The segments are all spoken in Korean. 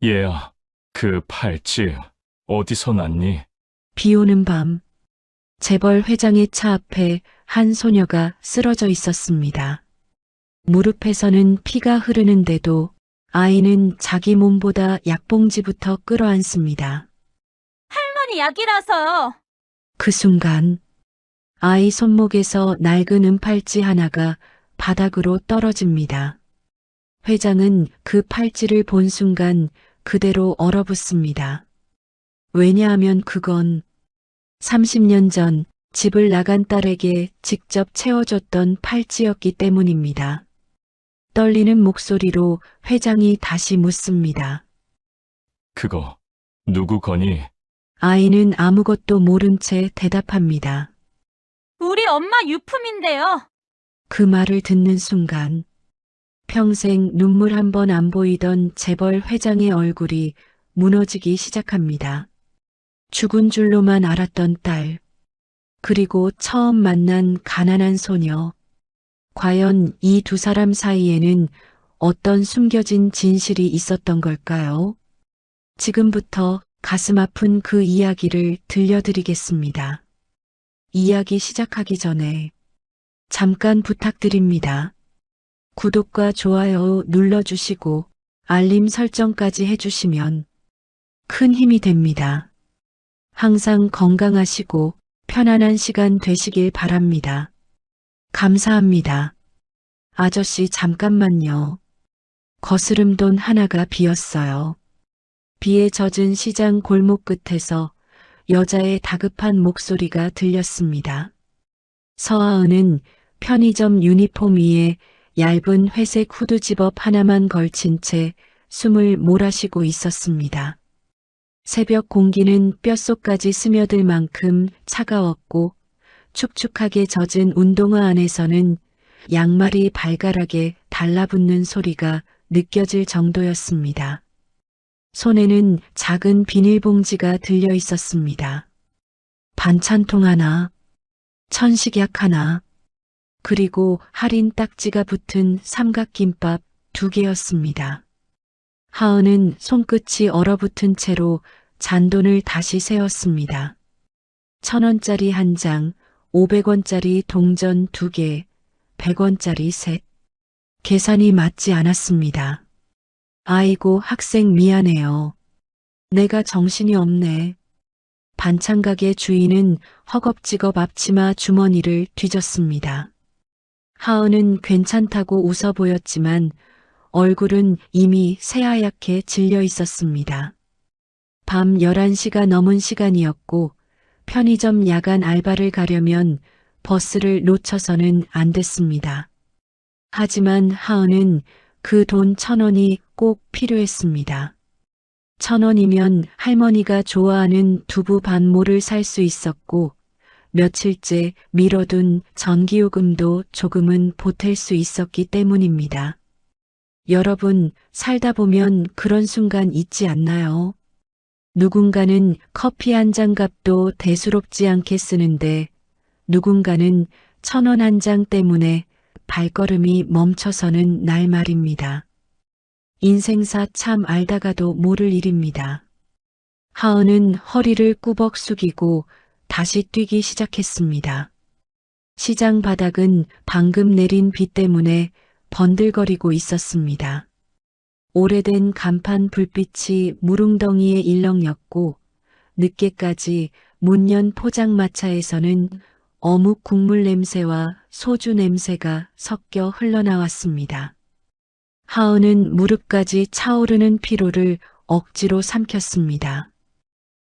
얘야, 그 팔찌 어디서 났니? 비 오는 밤, 재벌 회장의 차 앞에 한 소녀가 쓰러져 있었습니다. 무릎에서는 피가 흐르는데도 아이는 자기 몸보다 약봉지부터 끌어안습니다. 할머니 약이라서요. 그 순간 아이 손목에서 낡은 은팔찌 하나가 바닥으로 떨어집니다. 회장은 그 팔찌를 본 순간 그대로 얼어붙습니다. 왜냐하면 그건 30년 전 집을 나간 딸에게 직접 채워줬던 팔찌였기 때문입니다. 떨리는 목소리로 회장이 다시 묻습니다. 그거 누구 거니? 아이는 아무것도 모른 채 대답합니다. 우리 엄마 유품인데요. 그 말을 듣는 순간 평생 눈물 한 번 안 보이던 재벌 회장의 얼굴이 무너지기 시작합니다. 죽은 줄로만 알았던 딸, 그리고 처음 만난 가난한 소녀. 과연 이 두 사람 사이에는 어떤 숨겨진 진실이 있었던 걸까요? 지금부터 가슴 아픈 그 이야기를 들려드리겠습니다. 이야기 시작하기 전에 잠깐 부탁드립니다. 구독과 좋아요 눌러주시고 알림 설정까지 해주시면 큰 힘이 됩니다. 항상 건강하시고 편안한 시간 되시길 바랍니다. 감사합니다. 아저씨 잠깐만요. 거스름돈 하나가 비었어요. 비에 젖은 시장 골목 끝에서 여자의 다급한 목소리가 들렸습니다. 서하은은 편의점 유니폼 위에 얇은 회색 후드 집업 하나만 걸친 채 숨을 몰아쉬고 있었습니다. 새벽 공기는 뼛속까지 스며들 만큼 차가웠고 축축하게 젖은 운동화 안에서는 양말이 발가락에 달라붙는 소리가 느껴질 정도였습니다. 손에는 작은 비닐봉지가 들려 있었습니다. 반찬통 하나, 천식약 하나, 그리고 할인 딱지가 붙은 삼각김밥 2개였습니다. 하은은 손끝이 얼어붙은 채로 잔돈을 다시 세었습니다. 1,000원짜리 한 장, 500원짜리 동전 2개, 100원짜리 셋. 계산이 맞지 않았습니다. 아이고 학생 미안해요. 내가 정신이 없네. 반찬 가게 주인은 허겁지겁 앞치마 주머니를 뒤졌습니다. 하은은 괜찮다고 웃어 보였지만 얼굴은 이미 새하얗게 질려 있었습니다. 밤 11시가 넘은 시간이었고 편의점 야간 알바를 가려면 버스를 놓쳐서는 안 됐습니다. 하지만 하은은 그 돈 1,000원이 꼭 필요했습니다. 1,000원이면 할머니가 좋아하는 두부 반모를 살 수 있었고 며칠째 미뤄둔 전기요금도 조금은 보탤 수 있었기 때문입니다. 여러분, 살다 보면 그런 순간 있지 않나요? 누군가는 커피 한 잔 값도 대수롭지 않게 쓰는데 누군가는 1,000원 한 장 때문에 발걸음이 멈춰서는 날 말입니다. 인생사 참 알다가도 모를 일입니다. 하은은 허리를 꾸벅 숙이고 다시 뛰기 시작했습니다. 시장 바닥은 방금 내린 비 때문에 번들거리고 있었습니다. 오래된 간판 불빛이 무릉덩이에 일렁였고 늦게까지 문 연 포장마차에서는 어묵 국물 냄새와 소주 냄새가 섞여 흘러나왔습니다. 하은은 무릎까지 차오르는 피로를 억지로 삼켰습니다.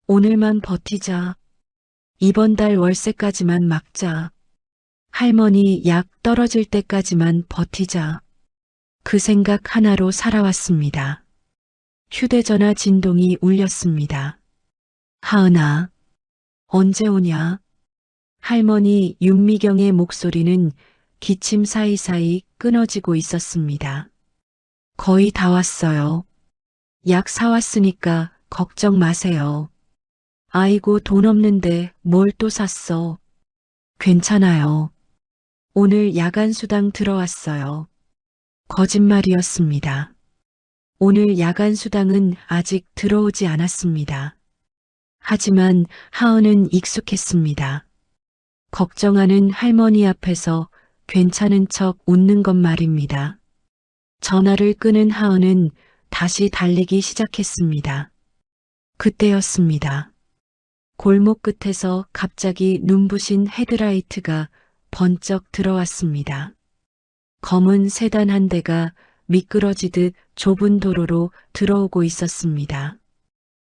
오늘만 버티자. 이번 달 월세까지만 막자. 할머니 약 떨어질 때까지만 버티자. 그 생각 하나로 살아왔습니다. 휴대전화 진동이 울렸습니다. 하은아, 언제 오냐? 할머니 윤미경의 목소리는 기침 사이사이 끊어지고 있었습니다. 거의 다 왔어요. 약 사왔으니까 걱정 마세요. 아이고 돈 없는데 뭘 또 샀어. 괜찮아요. 오늘 야간 수당 들어왔어요. 거짓말이었습니다. 오늘 야간 수당은 아직 들어오지 않았습니다. 하지만 하은은 익숙했습니다. 걱정하는 할머니 앞에서 괜찮은 척 웃는 것 말입니다. 전화를 끄는 하은은 다시 달리기 시작했습니다. 그때였습니다. 골목 끝에서 갑자기 눈부신 헤드라이트가 번쩍 들어왔습니다. 검은 세단 한 대가 미끄러지듯 좁은 도로로 들어오고 있었습니다.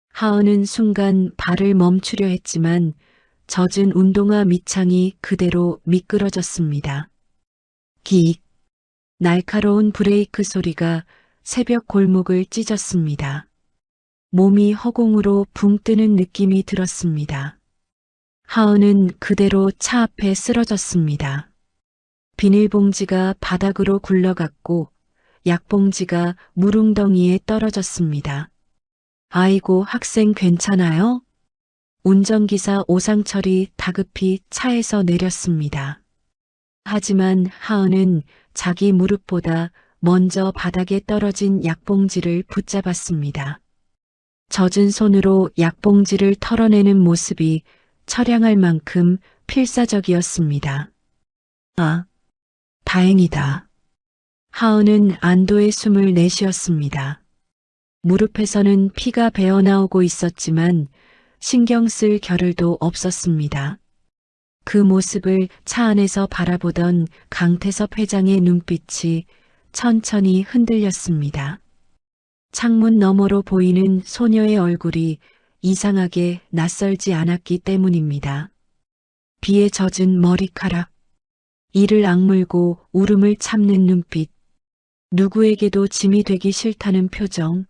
하은은 순간 발을 멈추려 했지만 젖은 운동화 밑창이 그대로 미끄러졌습니다. 기익! 날카로운 브레이크 소리가 새벽 골목을 찢었습니다. 몸이 허공으로 붕 뜨는 느낌이 들었습니다. 하은은 그대로 차 앞에 쓰러졌습니다. 비닐봉지가 바닥으로 굴러갔고 약봉지가 무릉덩이에 떨어졌습니다. 아이고, 학생 괜찮아요? 운전기사 오상철이 다급히 차에서 내렸습니다. 하지만 하은은 자기 무릎보다 먼저 바닥에 떨어진 약봉지를 붙잡았습니다. 젖은 손으로 약봉지를 털어내는 모습이 처량할 만큼 필사적이었습니다. 아, 다행이다. 하은은 안도의 숨을 내쉬었습니다. 무릎에서는 피가 배어나오고 있었지만 신경 쓸 겨를도 없었습니다. 그 모습을 차 안에서 바라보던 강태섭 회장의 눈빛이 천천히 흔들렸습니다. 창문 너머로 보이는 소녀의 얼굴이 이상하게 낯설지 않았기 때문입니다. 비에 젖은 머리카락, 이를 악물고 울음을 참는 눈빛, 누구에게도 짐이 되기 싫다는 표정,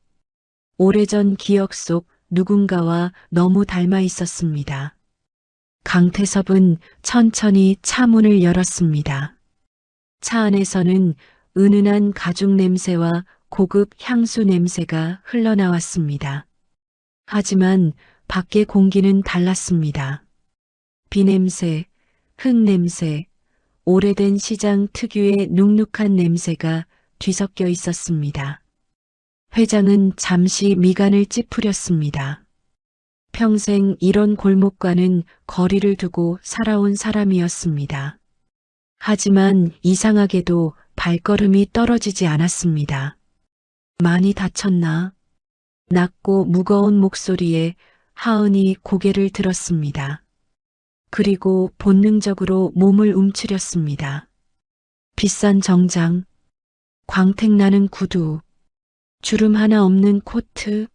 오래전 기억 속 누군가와 너무 닮아 있었습니다. 강태섭은 천천히 차 문을 열었습니다. 차 안에서는 은은한 가죽 냄새와 고급 향수 냄새가 흘러나왔습니다. 하지만 밖의 공기는 달랐습니다. 비 냄새, 흙 냄새, 오래된 시장 특유의 눅눅한 냄새가 뒤섞여 있었습니다. 회장은 잠시 미간을 찌푸렸습니다. 평생 이런 골목과는 거리를 두고 살아온 사람이었습니다. 하지만 이상하게도 발걸음이 떨어지지 않았습니다. 많이 다쳤나? 낮고 무거운 목소리에 하은이 고개를 들었습니다. 그리고 본능적으로 몸을 움츠렸습니다. 비싼 정장, 광택나는 구두, 주름 하나 없는 코트.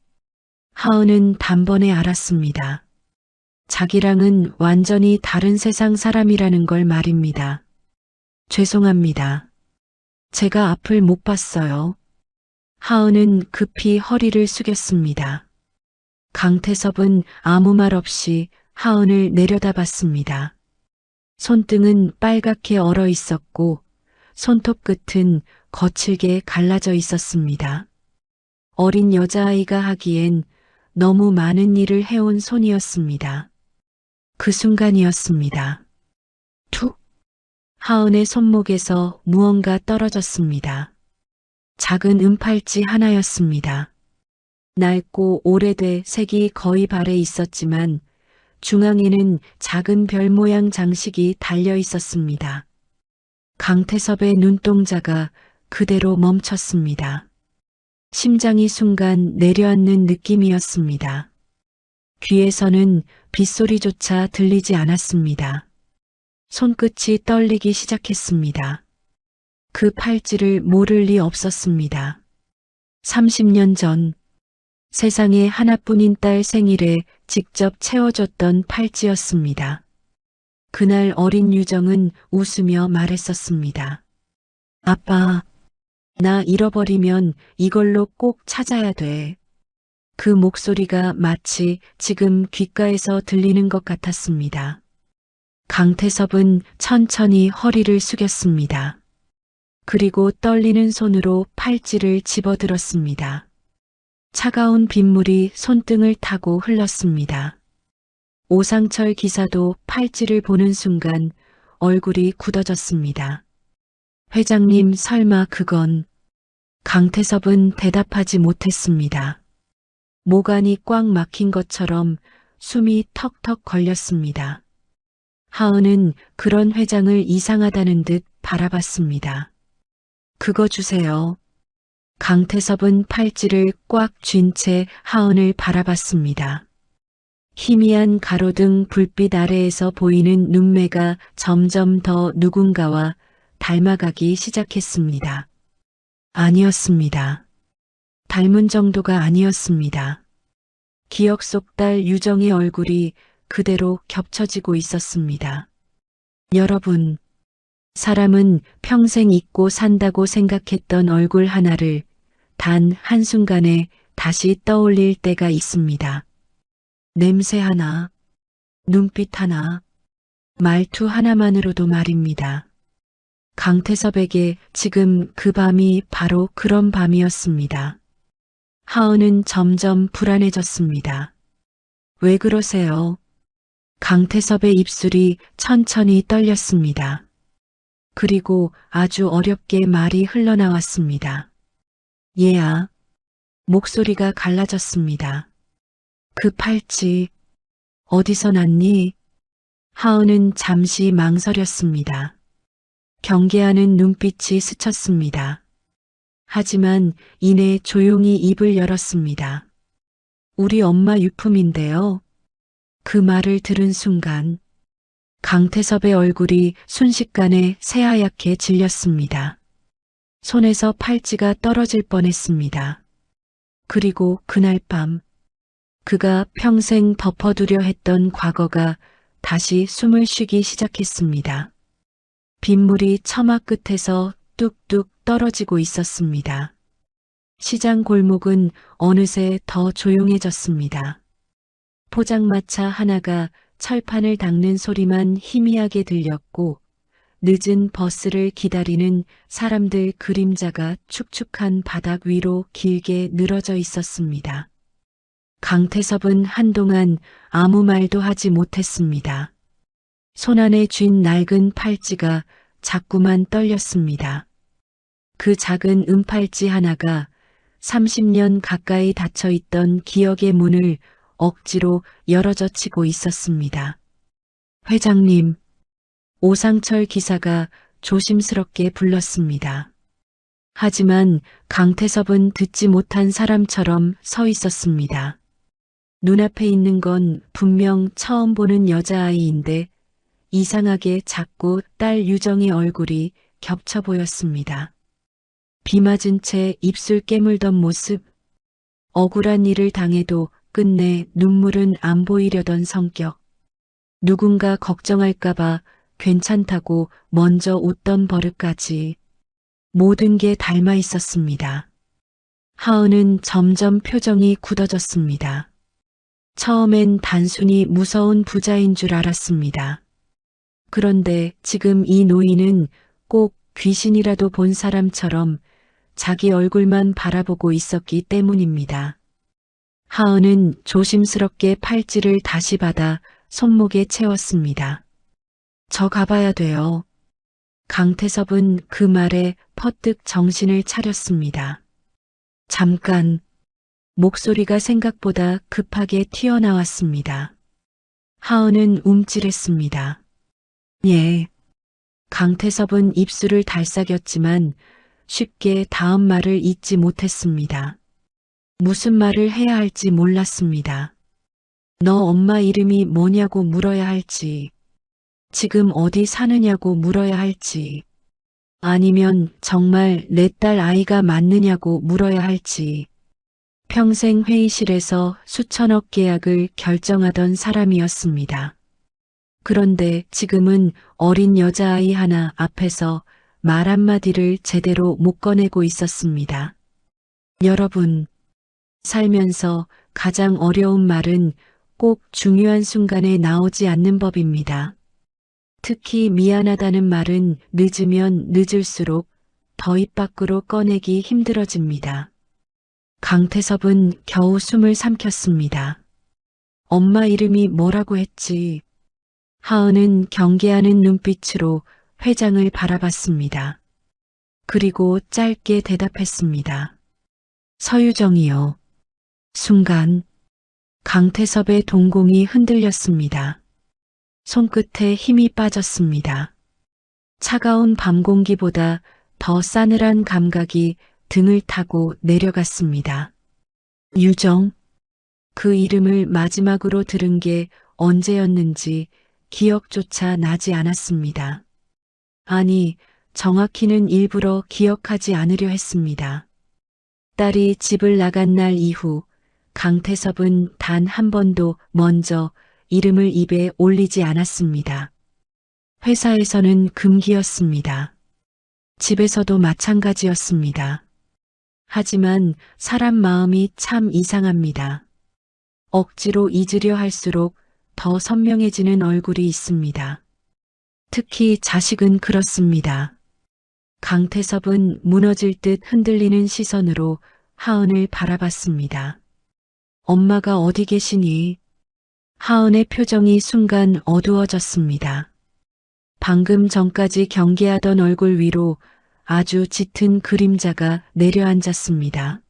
하은은 단번에 알았습니다. 자기랑은 완전히 다른 세상 사람이라는 걸 말입니다. 죄송합니다. 제가 앞을 못 봤어요. 하은은 급히 허리를 숙였습니다. 강태섭은 아무 말 없이 하은을 내려다봤습니다. 손등은 빨갛게 얼어 있었고 손톱 끝은 거칠게 갈라져 있었습니다. 어린 여자아이가 하기엔 너무 많은 일을 해온 손이었습니다. 그 순간이었습니다. 툭! 하은의 손목에서 무언가 떨어졌습니다. 작은 은팔찌 하나였습니다. 낡고 오래돼 색이 거의 발에 있었지만 중앙에는 작은 별 모양 장식이 달려 있었습니다. 강태섭의 눈동자가 그대로 멈췄습니다. 심장이 순간 내려앉는 느낌이었습니다. 귀에서는 빗소리조차 들리지 않았습니다. 손끝이 떨리기 시작했습니다. 그 팔찌를 모를 리 없었습니다. 30년 전 세상에 하나뿐인 딸 생일에 직접 채워줬던 팔찌였습니다. 그날 어린 유정은 웃으며 말했었습니다. 아빠, 나 잃어버리면 이걸로 꼭 찾아야 돼. 그 목소리가 마치 지금 귓가에서 들리는 것 같았습니다. 강태섭은 천천히 허리를 숙였습니다. 그리고 떨리는 손으로 팔찌를 집어들었습니다. 차가운 빗물이 손등을 타고 흘렀습니다. 오상철 기사도 팔찌를 보는 순간 얼굴이 굳어졌습니다. 회장님, 설마 그건... 강태섭은 대답하지 못했습니다. 모간이 꽉 막힌 것처럼 숨이 턱턱 걸렸습니다. 하은은 그런 회장을 이상하다는 듯 바라봤습니다. 그거 주세요. 강태섭은 팔찌를 꽉 쥔 채 하은을 바라봤습니다. 희미한 가로등 불빛 아래에서 보이는 눈매가 점점 더 누군가와 닮아가기 시작했습니다. 아니었습니다. 닮은 정도가 아니었습니다. 기억 속 딸 유정의 얼굴이 그대로 겹쳐지고 있었습니다. 여러분, 사람은 평생 잊고 산다고 생각했던 얼굴 하나를 단 한순간에 다시 떠올릴 때가 있습니다. 냄새 하나, 눈빛 하나, 말투 하나만으로도 말입니다. 강태섭에게 지금 그 밤이 바로 그런 밤이었습니다. 하은은 점점 불안해졌습니다. 왜 그러세요? 강태섭의 입술이 천천히 떨렸습니다. 그리고 아주 어렵게 말이 흘러나왔습니다. 얘야. 목소리가 갈라졌습니다. 그 팔찌 어디서 났니? 하은은 잠시 망설였습니다. 경계하는 눈빛이 스쳤습니다. 하지만 이내 조용히 입을 열었습니다. 우리 엄마 유품인데요. 그 말을 들은 순간 강태섭의 얼굴이 순식간에 새하얗게 질렸습니다. 손에서 팔찌가 떨어질 뻔했습니다. 그리고 그날 밤 그가 평생 덮어두려 했던 과거가 다시 숨을 쉬기 시작했습니다. 빗물이 처마 끝에서 뚝뚝 떨어지고 있었습니다. 시장 골목은 어느새 더 조용해졌습니다. 포장마차 하나가 철판을 닦는 소리만 희미하게 들렸고 늦은 버스를 기다리는 사람들 그림자가 축축한 바닥 위로 길게 늘어져 있었습니다. 강태섭은 한동안 아무 말도 하지 못했습니다. 손안에 쥔 낡은 팔찌가 자꾸만 떨렸습니다. 그 작은 은팔찌 하나가 30년 가까이 닫혀있던 기억의 문을 억지로 열어젖히고 있었습니다. 회장님, 오상철 기사가 조심스럽게 불렀습니다. 하지만 강태섭은 듣지 못한 사람처럼 서 있었습니다. 눈앞에 있는 건 분명 처음 보는 여자아이인데 이상하게 작고 딸 유정의 얼굴이 겹쳐 보였습니다. 비 맞은 채 입술 깨물던 모습, 억울한 일을 당해도 끝내 눈물은 안 보이려던 성격, 누군가 걱정할까봐 괜찮다고 먼저 웃던 버릇까지 모든 게 닮아 있었습니다. 하은은 점점 표정이 굳어졌습니다. 처음엔 단순히 무서운 부자인 줄 알았습니다. 그런데 지금 이 노인은 꼭 귀신이라도 본 사람처럼 자기 얼굴만 바라보고 있었기 때문입니다. 하은은 조심스럽게 팔찌를 다시 받아 손목에 채웠습니다. 저 가봐야 돼요. 강태섭은 그 말에 퍼뜩 정신을 차렸습니다. 잠깐, 목소리가 생각보다 급하게 튀어나왔습니다. 하은은 움찔했습니다. 예. 강태섭은 입술을 달싹였지만 쉽게 다음 말을 잇지 못했습니다. 무슨 말을 해야 할지 몰랐습니다. 너 엄마 이름이 뭐냐고 물어야 할지, 지금 어디 사느냐고 물어야 할지, 아니면 정말 내 딸 아이가 맞느냐고 물어야 할지, 평생 회의실에서 수천억 계약을 결정하던 사람이었습니다. 그런데 지금은 어린 여자아이 하나 앞에서 말 한마디를 제대로 못 꺼내고 있었습니다. 여러분, 살면서 가장 어려운 말은 꼭 중요한 순간에 나오지 않는 법입니다. 특히 미안하다는 말은 늦으면 늦을수록 더 입 밖으로 꺼내기 힘들어집니다. 강태섭은 겨우 숨을 삼켰습니다. 엄마 이름이 뭐라고 했지? 하은은 경계하는 눈빛으로 회장을 바라봤습니다. 그리고 짧게 대답했습니다. 서유정이요. 순간 강태섭의 동공이 흔들렸습니다. 손끝에 힘이 빠졌습니다. 차가운 밤 공기보다 더 싸늘한 감각이 등을 타고 내려갔습니다. 유정. 그 이름을 마지막으로 들은 게 언제였는지 기억조차 나지 않았습니다. 아니, 정확히는 일부러 기억하지 않으려 했습니다. 딸이 집을 나간 날 이후 강태섭은 단 한 번도 먼저 이름을 입에 올리지 않았습니다. 회사에서는 금기였습니다. 집에서도 마찬가지였습니다. 하지만 사람 마음이 참 이상합니다. 억지로 잊으려 할수록 더 선명해지는 얼굴이 있습니다. 특히 자식은 그렇습니다. 강태섭은 무너질 듯 흔들리는 시선으로 하은을 바라봤습니다. 엄마가 어디 계시니? 하은의 표정이 순간 어두워졌습니다. 방금 전까지 경계하던 얼굴 위로 아주 짙은 그림자가 내려앉았습니다.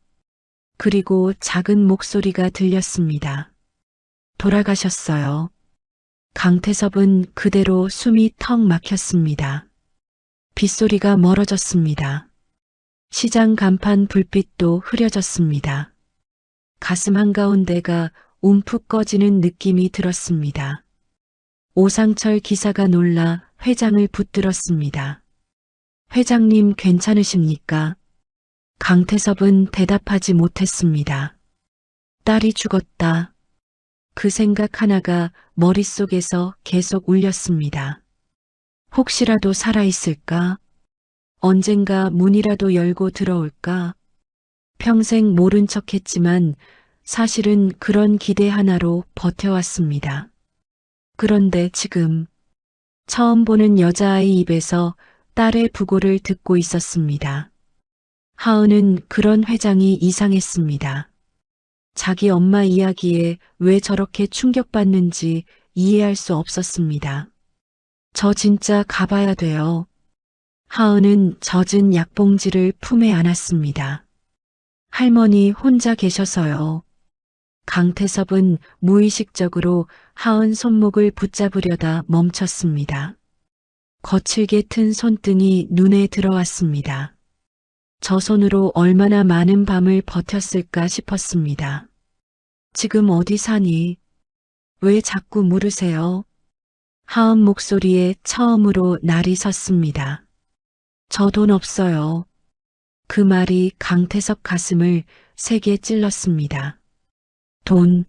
그리고 작은 목소리가 들렸습니다. 돌아가셨어요. 강태섭은 그대로 숨이 턱 막혔습니다. 빗소리가 멀어졌습니다. 시장 간판 불빛도 흐려졌습니다. 가슴 한가운데가 움푹 꺼지는 느낌이 들었습니다. 오상철 기사가 놀라 회장을 붙들었습니다. 회장님 괜찮으십니까? 강태섭은 대답하지 못했습니다. 딸이 죽었다. 그 생각 하나가 머릿속에서 계속 울렸습니다. 혹시라도 살아있을까? 언젠가 문이라도 열고 들어올까? 평생 모른 척했지만 사실은 그런 기대 하나로 버텨왔습니다. 그런데 지금 처음 보는 여자아이 입에서 딸의 부고를 듣고 있었습니다. 하은은 그런 회장이 이상했습니다. 자기 엄마 이야기에 왜 저렇게 충격받는지 이해할 수 없었습니다. 저 진짜 가봐야 돼요. 하은은 젖은 약봉지를 품에 안았습니다. 할머니 혼자 계셔서요. 강태섭은 무의식적으로 하은 손목을 붙잡으려다 멈췄습니다. 거칠게 튼 손등이 눈에 들어왔습니다. 저 손으로 얼마나 많은 밤을 버텼을까 싶었습니다. 지금 어디 사니? 왜 자꾸 물으세요? 하은 목소리에 처음으로 날이 섰습니다. 저 돈 없어요. 그 말이 강태섭 가슴을 세게 찔렀습니다. 돈.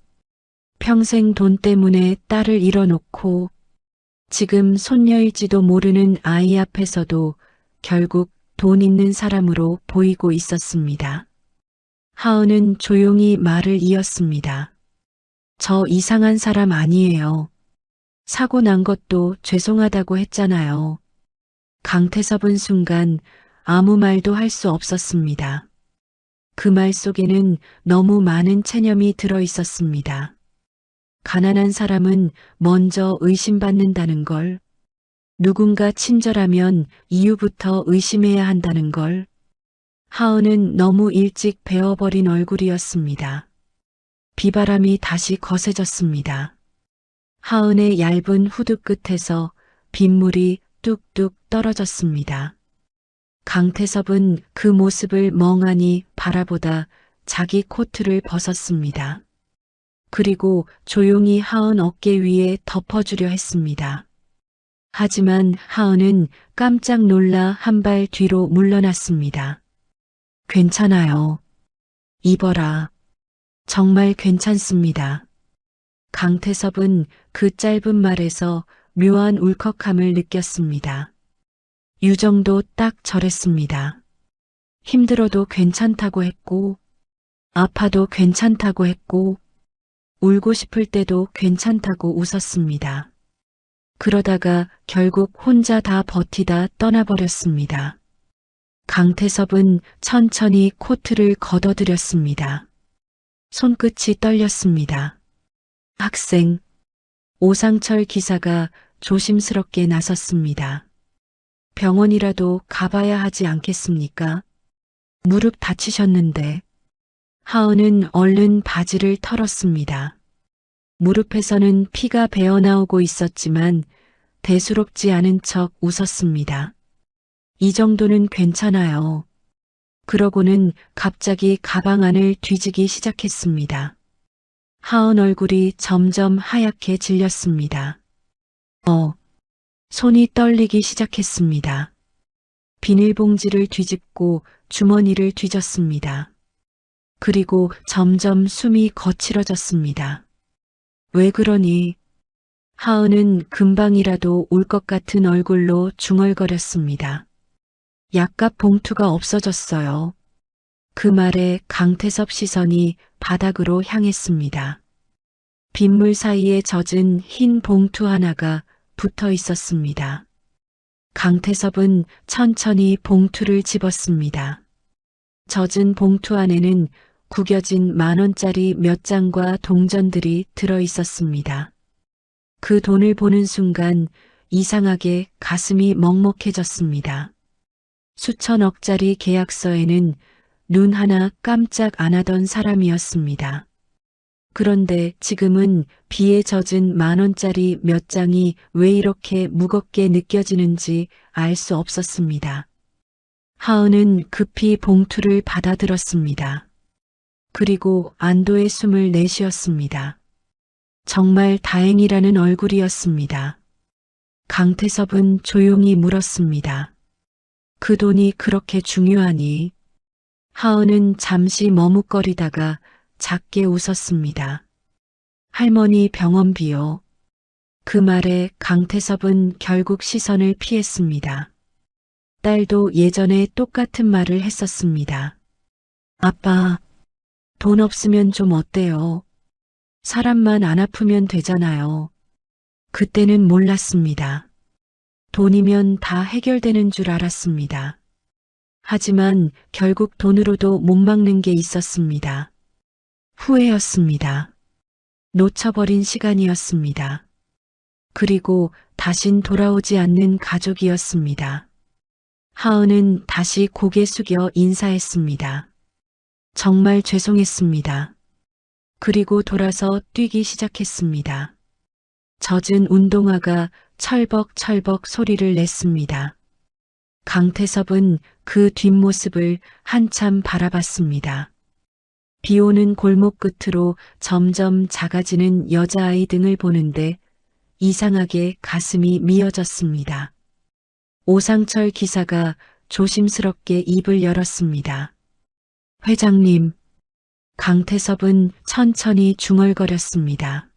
평생 돈 때문에 딸을 잃어놓고 지금 손녀일지도 모르는 아이 앞에서도 결국 돈 있는 사람으로 보이고 있었습니다. 하은은 조용히 말을 이었습니다. 저 이상한 사람 아니에요. 사고 난 것도 죄송하다고 했잖아요. 강태섭은 순간 아무 말도 할 수 없었습니다. 그 말 속에는 너무 많은 체념이 들어 있었습니다. 가난한 사람은 먼저 의심받는다는 걸, 누군가 친절하면 이유부터 의심해야 한다는 걸, 하은은 너무 일찍 베어버린 얼굴이었습니다. 비바람이 다시 거세졌습니다. 하은의 얇은 후드 끝에서 빗물이 뚝뚝 떨어졌습니다. 강태섭은 그 모습을 멍하니 바라보다 자기 코트를 벗었습니다. 그리고 조용히 하은 어깨 위에 덮어주려 했습니다. 하지만 하은은 깜짝 놀라 한 발 뒤로 물러났습니다. 괜찮아요. 입어라. 정말 괜찮습니다. 강태섭은 그 짧은 말에서 묘한 울컥함을 느꼈습니다. 유정도 딱 저랬습니다. 힘들어도 괜찮다고 했고, 아파도 괜찮다고 했고, 울고 싶을 때도 괜찮다고 웃었습니다. 그러다가 결국 혼자 다 버티다 떠나버렸습니다. 강태섭은 천천히 코트를 걷어들였습니다. 손끝이 떨렸습니다. 학생, 오상철 기사가 조심스럽게 나섰습니다. 병원이라도 가봐야 하지 않겠습니까? 무릎 다치셨는데. 하은은 얼른 바지를 털었습니다. 무릎에서는 피가 배어나오고 있었지만 대수롭지 않은 척 웃었습니다. 이 정도는 괜찮아요. 그러고는 갑자기 가방 안을 뒤지기 시작했습니다. 하은 얼굴이 점점 하얗게 질렸습니다. 손이 떨리기 시작했습니다. 비닐봉지를 뒤집고 주머니를 뒤졌습니다. 그리고 점점 숨이 거칠어졌습니다. 왜 그러니? 하은은 금방이라도 울 것 같은 얼굴로 중얼거렸습니다. 약값 봉투가 없어졌어요. 그 말에 강태섭 시선이 바닥으로 향했습니다. 빗물 사이에 젖은 흰 봉투 하나가 붙어 있었습니다. 강태섭은 천천히 봉투를 집었습니다. 젖은 봉투 안에는 구겨진 10,000원짜리 몇 장과 동전들이 들어 있었습니다. 그 돈을 보는 순간 이상하게 가슴이 먹먹해졌습니다. 수천억짜리 계약서에는 눈 하나 깜짝 안 하던 사람이었습니다. 그런데 지금은 비에 젖은 10,000원짜리 몇 장이 왜 이렇게 무겁게 느껴지는지 알 수 없었습니다. 하은은 급히 봉투를 받아들었습니다. 그리고 안도의 숨을 내쉬었습니다. 정말 다행이라는 얼굴이었습니다. 강태섭은 조용히 물었습니다. 그 돈이 그렇게 중요하니? 하은은 잠시 머뭇거리다가 작게 웃었습니다. 할머니 병원비요. 그 말에 강태섭은 결국 시선을 피했습니다. 딸도 예전에 똑같은 말을 했었습니다. 아빠, 돈 없으면 좀 어때요? 사람만 안 아프면 되잖아요. 그때는 몰랐습니다. 돈이면 다 해결되는 줄 알았습니다. 하지만 결국 돈으로도 못 막는 게 있었습니다. 후회였습니다. 놓쳐버린 시간이었습니다. 그리고 다신 돌아오지 않는 가족이었습니다. 하은은 다시 고개 숙여 인사했습니다. 정말 죄송했습니다. 그리고 돌아서 뛰기 시작했습니다. 젖은 운동화가 철벅철벅 소리를 냈습니다. 강태섭은 그 뒷모습을 한참 바라봤습니다. 비 오는 골목 끝으로 점점 작아지는 여자아이 등을 보는데 이상하게 가슴이 미어졌습니다. 오상철 기사가 조심스럽게 입을 열었습니다. 회장님, 강태섭은 천천히 중얼거렸습니다.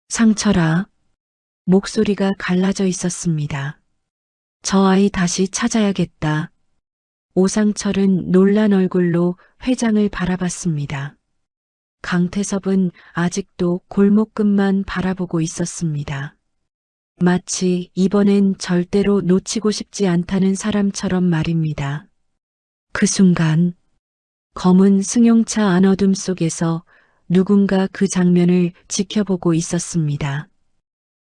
상철아, 목소리가 갈라져 있었습니다. 저 아이 다시 찾아야겠다. 오상철은 놀란 얼굴로 회장을 바라봤습니다. 강태섭은 아직도 골목 끝만 바라보고 있었습니다. 마치 이번엔 절대로 놓치고 싶지 않다는 사람처럼 말입니다. 그 순간 검은 승용차 안어둠 속에서 누군가 그 장면을 지켜보고 있었습니다.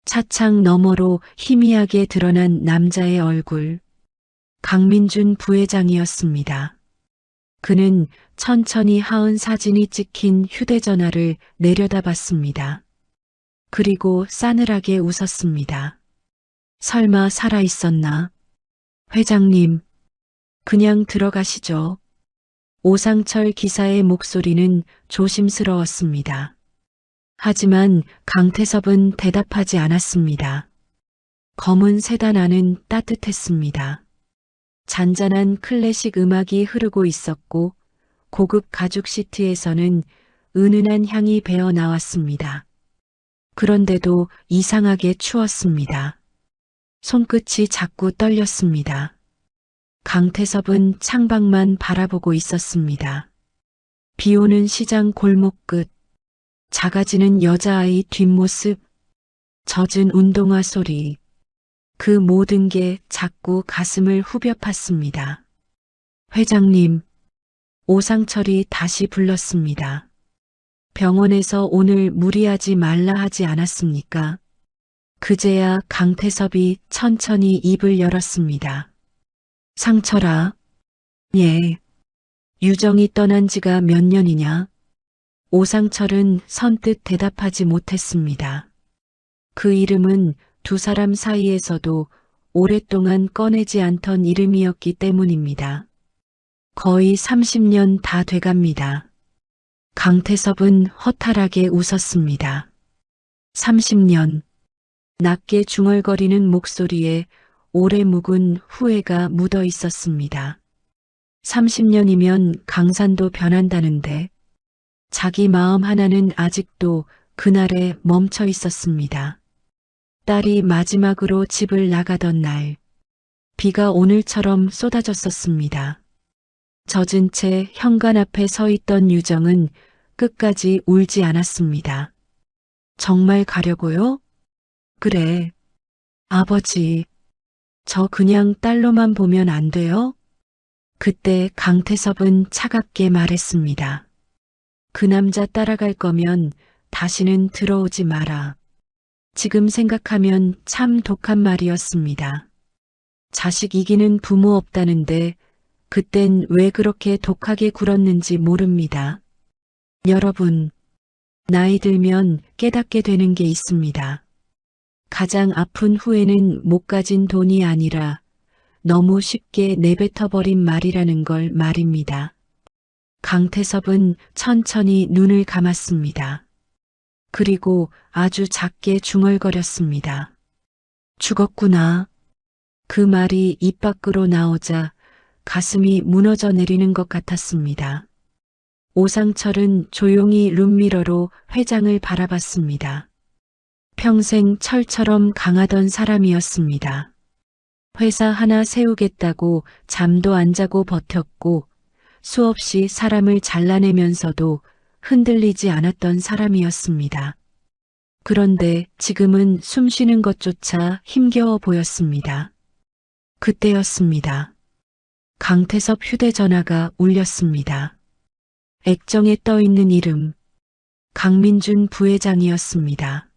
차창 너머로 희미하게 드러난 남자의 얼굴. 강민준 부회장이었습니다. 그는 천천히 하은 사진이 찍힌 휴대전화를 내려다봤습니다. 그리고 싸늘하게 웃었습니다. 설마 살아있었나? 회장님, 그냥 들어가시죠. 오상철 기사의 목소리는 조심스러웠습니다. 하지만 강태섭은 대답하지 않았습니다. 검은 세단 안은 따뜻했습니다. 잔잔한 클래식 음악이 흐르고 있었고 고급 가죽 시트에서는 은은한 향이 배어 나왔습니다. 그런데도 이상하게 추웠습니다. 손끝이 자꾸 떨렸습니다. 강태섭은 창밖만 바라보고 있었습니다. 비 오는 시장 골목 끝, 작아지는 여자아이 뒷모습, 젖은 운동화 소리, 그 모든 게 자꾸 가슴을 후벼 팠습니다. 회장님, 오상철이 다시 불렀습니다. 병원에서 오늘 무리하지 말라 하지 않았습니까? 그제야 강태섭이 천천히 입을 열었습니다. 상철아. 예. 유정이 떠난 지가 몇 년이냐? 오상철은 선뜻 대답하지 못했습니다. 그 이름은 두 사람 사이에서도 오랫동안 꺼내지 않던 이름이었기 때문입니다. 거의 30년 다 돼갑니다. 강태섭은 허탈하게 웃었습니다. 30년. 낮게 중얼거리는 목소리에 오래 묵은 후회가 묻어 있었습니다. 30년이면 강산도 변한다는데 자기 마음 하나는 아직도 그날에 멈춰 있었습니다. 딸이 마지막으로 집을 나가던 날, 비가 오늘처럼 쏟아졌었습니다. 젖은 채 현관 앞에 서 있던 유정은 끝까지 울지 않았습니다. 정말 가려고요? 그래. 아버지, 저 그냥 딸로만 보면 안 돼요? 그때 강태섭은 차갑게 말했습니다. 그 남자 따라갈 거면 다시는 들어오지 마라. 지금 생각하면 참 독한 말이었습니다. 자식 이기는 부모 없다는데 그땐 왜 그렇게 독하게 굴었는지 모릅니다. 여러분, 나이 들면 깨닫게 되는 게 있습니다. 가장 아픈 후회는 못 가진 돈이 아니라 너무 쉽게 내뱉어버린 말이라는 걸 말입니다. 강태섭은 천천히 눈을 감았습니다. 그리고 아주 작게 중얼거렸습니다. 죽었구나. 그 말이 입 밖으로 나오자 가슴이 무너져 내리는 것 같았습니다. 오상철은 조용히 룸미러로 회장을 바라봤습니다. 평생 철처럼 강하던 사람이었습니다. 회사 하나 세우겠다고 잠도 안 자고 버텼고 수없이 사람을 잘라내면서도 흔들리지 않았던 사람이었습니다. 그런데 지금은 숨 쉬는 것조차 힘겨워 보였습니다. 그때였습니다. 강태섭 휴대전화가 울렸습니다. 액정에 떠있는 이름, 강민준 부회장이었습니다.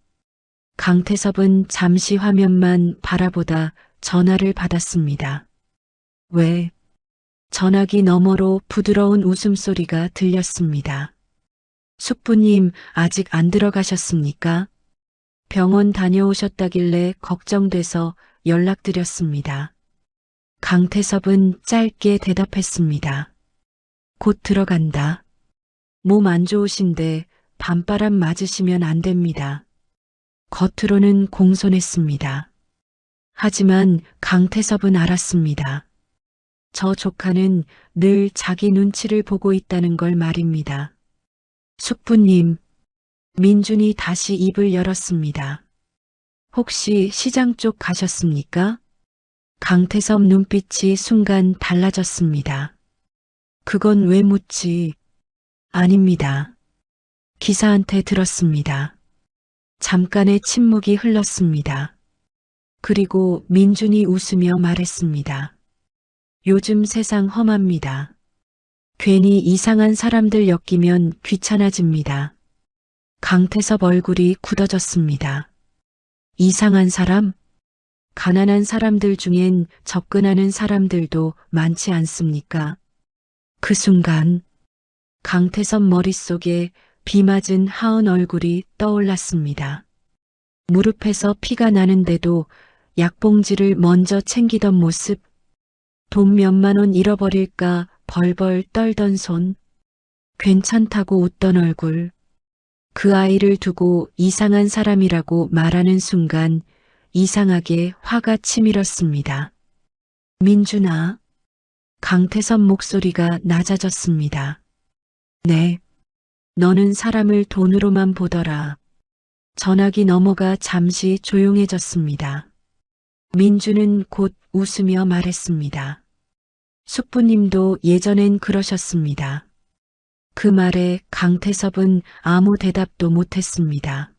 강태섭은 잠시 화면만 바라보다 전화를 받았습니다. 왜? 전화기 너머로 부드러운 웃음소리가 들렸습니다. 숙부님 아직 안 들어가셨습니까? 병원 다녀오셨다길래 걱정돼서 연락드렸습니다. 강태섭은 짧게 대답했습니다. 곧 들어간다. 몸 안 좋으신데 밤바람 맞으시면 안 됩니다. 겉으로는 공손했습니다. 하지만 강태섭은 알았습니다. 저 조카는 늘 자기 눈치를 보고 있다는 걸 말입니다. 숙부님, 민준이 다시 입을 열었습니다. 혹시 시장 쪽 가셨습니까? 강태섭 눈빛이 순간 달라졌습니다. 그건 왜 묻지? 아닙니다. 기사한테 들었습니다. 잠깐의 침묵이 흘렀습니다. 그리고 민준이 웃으며 말했습니다. 요즘 세상 험합니다. 괜히 이상한 사람들 엮이면 귀찮아집니다. 강태섭 얼굴이 굳어졌습니다. 이상한 사람? 가난한 사람들 중엔 접근하는 사람들도 많지 않습니까? 그 순간 강태섭 머릿속에 비 맞은 하은 얼굴이 떠올랐습니다. 무릎에서 피가 나는데도 약봉지를 먼저 챙기던 모습, 돈 몇만 원 잃어버릴까 벌벌 떨던 손, 괜찮다고 웃던 얼굴, 그 아이를 두고 이상한 사람이라고 말하는 순간 이상하게 화가 치밀었습니다. 민준아, 강태섭 목소리가 낮아졌습니다. 네, 너는 사람을 돈으로만 보더라. 전화기 넘어가 잠시 조용해졌습니다. 민준은 곧 웃으며 말했습니다. 숙부님도 예전엔 그러셨습니다. 그 말에 강태섭은 아무 대답도 못했습니다.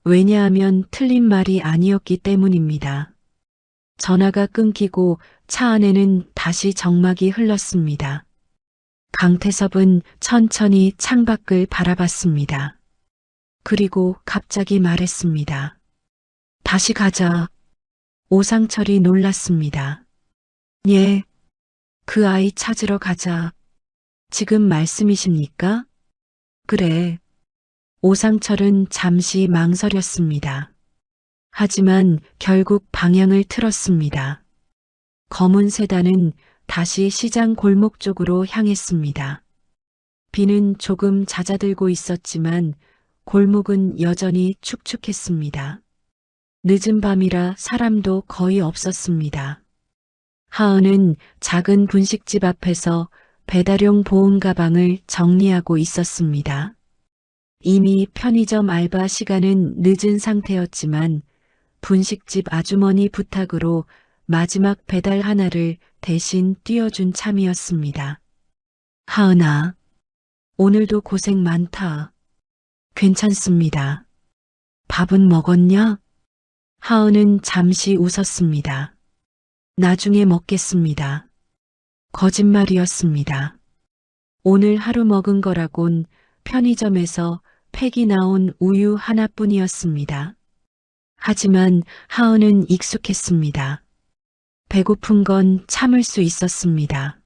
왜냐하면 틀린 말이 아니었기 때문입니다. 전화가 끊기고 차 안에는 다시 정막이 흘렀습니다. 강태섭은 천천히 창밖을 바라봤습니다. 그리고 갑자기 말했습니다. 다시 가자. 오상철이 놀랐습니다. 예, 그 아이 찾으러 가자. 지금 말씀이십니까? 그래. 오상철은 잠시 망설였습니다. 하지만 결국 방향을 틀었습니다. 검은 세단은 다시 시장 골목 쪽으로 향했습니다. 비는 조금 잦아들고 있었지만 골목은 여전히 축축했습니다. 늦은 밤이라 사람도 거의 없었습니다. 하은은 작은 분식집 앞에서 배달용 보온 가방을 정리하고 있었습니다. 이미 편의점 알바 시간은 늦은 상태였지만 분식집 아주머니 부탁으로 마지막 배달 하나를 대신 띄워준 참이었습니다. 하은아, 오늘도 고생 많다. 괜찮습니다. 밥은 먹었냐? 하은은 잠시 웃었습니다. 나중에 먹겠습니다. 거짓말이었습니다. 오늘 하루 먹은 거라곤 편의점에서 팩이 나온 우유 하나뿐이었습니다. 하지만 하은은 익숙했습니다. 배고픈 건 참을 수 있었습니다.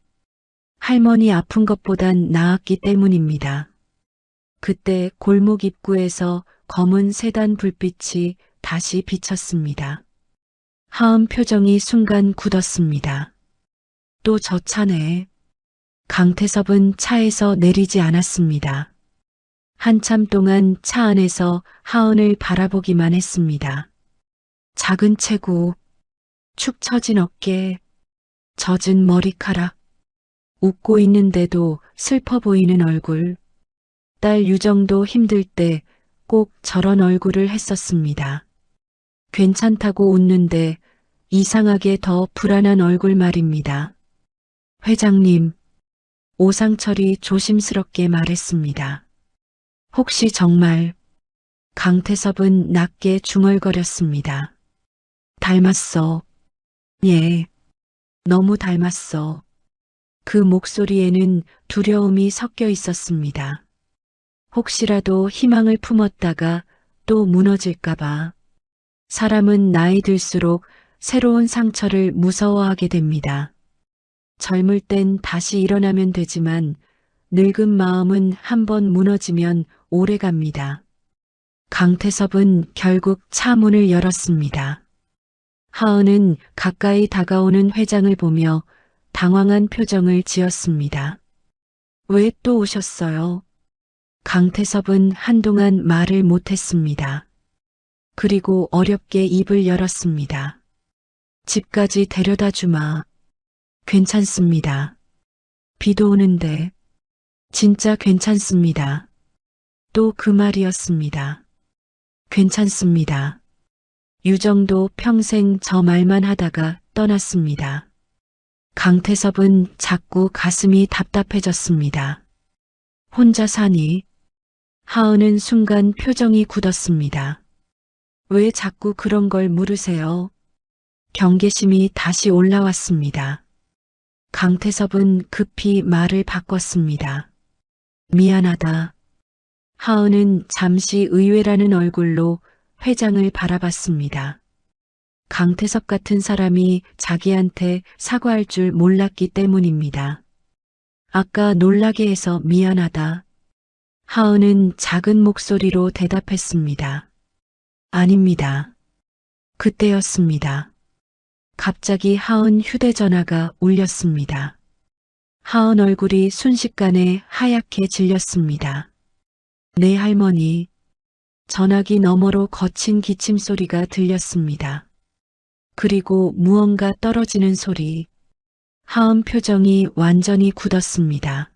할머니 아픈 것보단 나았기 때문입니다. 그때 골목 입구에서 검은 세단 불빛이 다시 비쳤습니다. 하은 표정이 순간 굳었습니다. 또 저 차네. 강태섭은 차에서 내리지 않았습니다. 한참 동안 차 안에서 하은을 바라보기만 했습니다. 작은 체구, 축 처진 어깨, 젖은 머리카락, 웃고 있는데도 슬퍼 보이는 얼굴. 딸 유정도 힘들 때 꼭 저런 얼굴을 했었습니다. 괜찮다고 웃는데 이상하게 더 불안한 얼굴 말입니다. 회장님, 오상철이 조심스럽게 말했습니다. 혹시 정말 강태섭은 낮게 중얼거렸습니다. 닮았어. 예, 너무 닮았어. 그 목소리에는 두려움이 섞여 있었습니다. 혹시라도 희망을 품었다가 또 무너질까봐. 사람은 나이 들수록 새로운 상처를 무서워하게 됩니다. 젊을 땐 다시 일어나면 되지만 늙은 마음은 한번 무너지면 오래 갑니다. 강태섭은 결국 차 문을 열었습니다. 하은은 가까이 다가오는 회장을 보며 당황한 표정을 지었습니다. 왜 또 오셨어요? 강태섭은 한동안 말을 못했습니다. 그리고 어렵게 입을 열었습니다. 집까지 데려다 주마. 괜찮습니다. 비도 오는데. 진짜 괜찮습니다. 또 그 말이었습니다. 괜찮습니다. 유정도 평생 저 말만 하다가 떠났습니다. 강태섭은 자꾸 가슴이 답답해졌습니다. 혼자 사니? 하은은 순간 표정이 굳었습니다. 왜 자꾸 그런 걸 물으세요? 경계심이 다시 올라왔습니다. 강태섭은 급히 말을 바꿨습니다. 미안하다. 하은은 잠시 의외라는 얼굴로 회장을 바라봤습니다. 강태섭 같은 사람이 자기한테 사과할 줄 몰랐기 때문입니다. 아까 놀라게 해서 미안하다. 하은은 작은 목소리로 대답했습니다. 아닙니다. 그때였습니다. 갑자기 하은 휴대전화가 울렸습니다. 하은 얼굴이 순식간에 하얗게 질렸습니다. 네, 할머니. 전화기 너머로 거친 기침 소리가 들렸습니다. 그리고 무언가 떨어지는 소리. 하은 표정이 완전히 굳었습니다.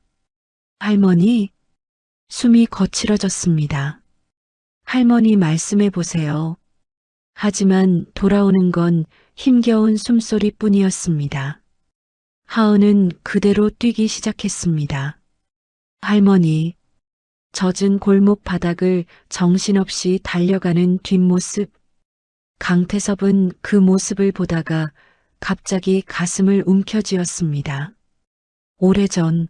할머니? 숨이 거칠어졌습니다. 할머니 말씀해 보세요. 하지만 돌아오는 건 힘겨운 숨소리뿐이었습니다. 하은은 그대로 뛰기 시작했습니다. 할머니, 젖은 골목 바닥을 정신없이 달려가는 뒷모습. 강태섭은 그 모습을 보다가 갑자기 가슴을 움켜쥐었습니다. 오래전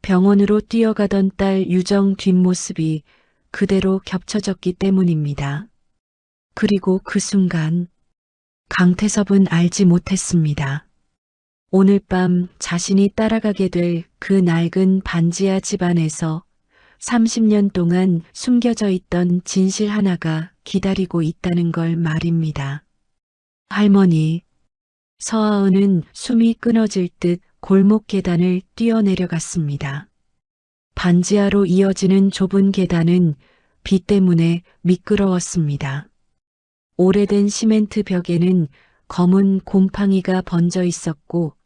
병원으로 뛰어가던 딸 유정 뒷모습이 그대로 겹쳐졌기 때문입니다. 그리고 그 순간 강태섭은 알지 못했습니다. 오늘 밤 자신이 따라가게 될 그 낡은 반지하 집안에서 30년 동안 숨겨져 있던 진실 하나가 기다리고 있다는 걸 말입니다. 할머니, 서하은은 숨이 끊어질 듯 골목 계단을 뛰어내려갔습니다. 반지하로 이어지는 좁은 계단은 비 때문에 미끄러웠습니다. 오래된 시멘트 벽에는 검은 곰팡이가 번져 있었고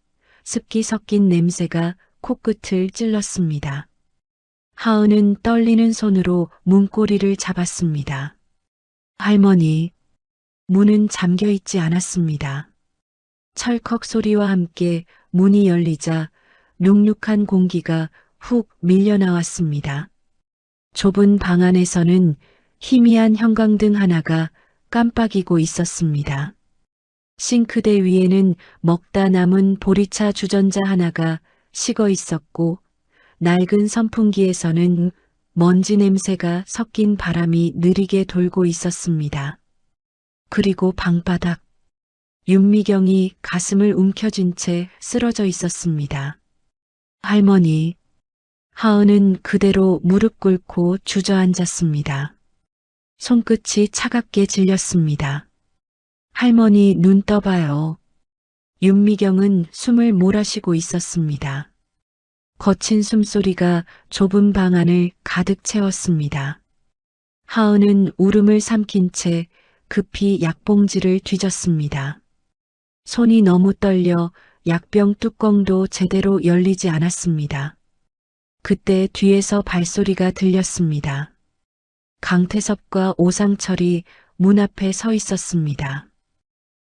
습기 섞인 냄새가 코끝을 찔렀습니다. 하은은 떨리는 손으로 문고리를 잡았습니다. 할머니, 문은 잠겨 있지 않았습니다. 철컥 소리와 함께 문이 열리자 눅눅한 공기가 훅 밀려나왔습니다. 좁은 방 안에서는 희미한 형광등 하나가 깜빡이고 있었습니다. 싱크대 위에는 먹다 남은 보리차 주전자 하나가 식어 있었고 낡은 선풍기에서는 먼지 냄새가 섞인 바람이 느리게 돌고 있었습니다. 그리고 방바닥, 윤미경이 가슴을 움켜쥔 채 쓰러져 있었습니다. 할머니, 하은은 그대로 무릎 꿇고 주저앉았습니다. 손끝이 차갑게 질렸습니다. 할머니 눈 떠봐요. 윤미경은 숨을 몰아쉬고 있었습니다. 거친 숨소리가 좁은 방 안을 가득 채웠습니다. 하은은 울음을 삼킨 채 급히 약봉지를 뒤졌습니다. 손이 너무 떨려 약병 뚜껑도 제대로 열리지 않았습니다. 그때 뒤에서 발소리가 들렸습니다. 강태섭과 오상철이 문 앞에 서 있었습니다.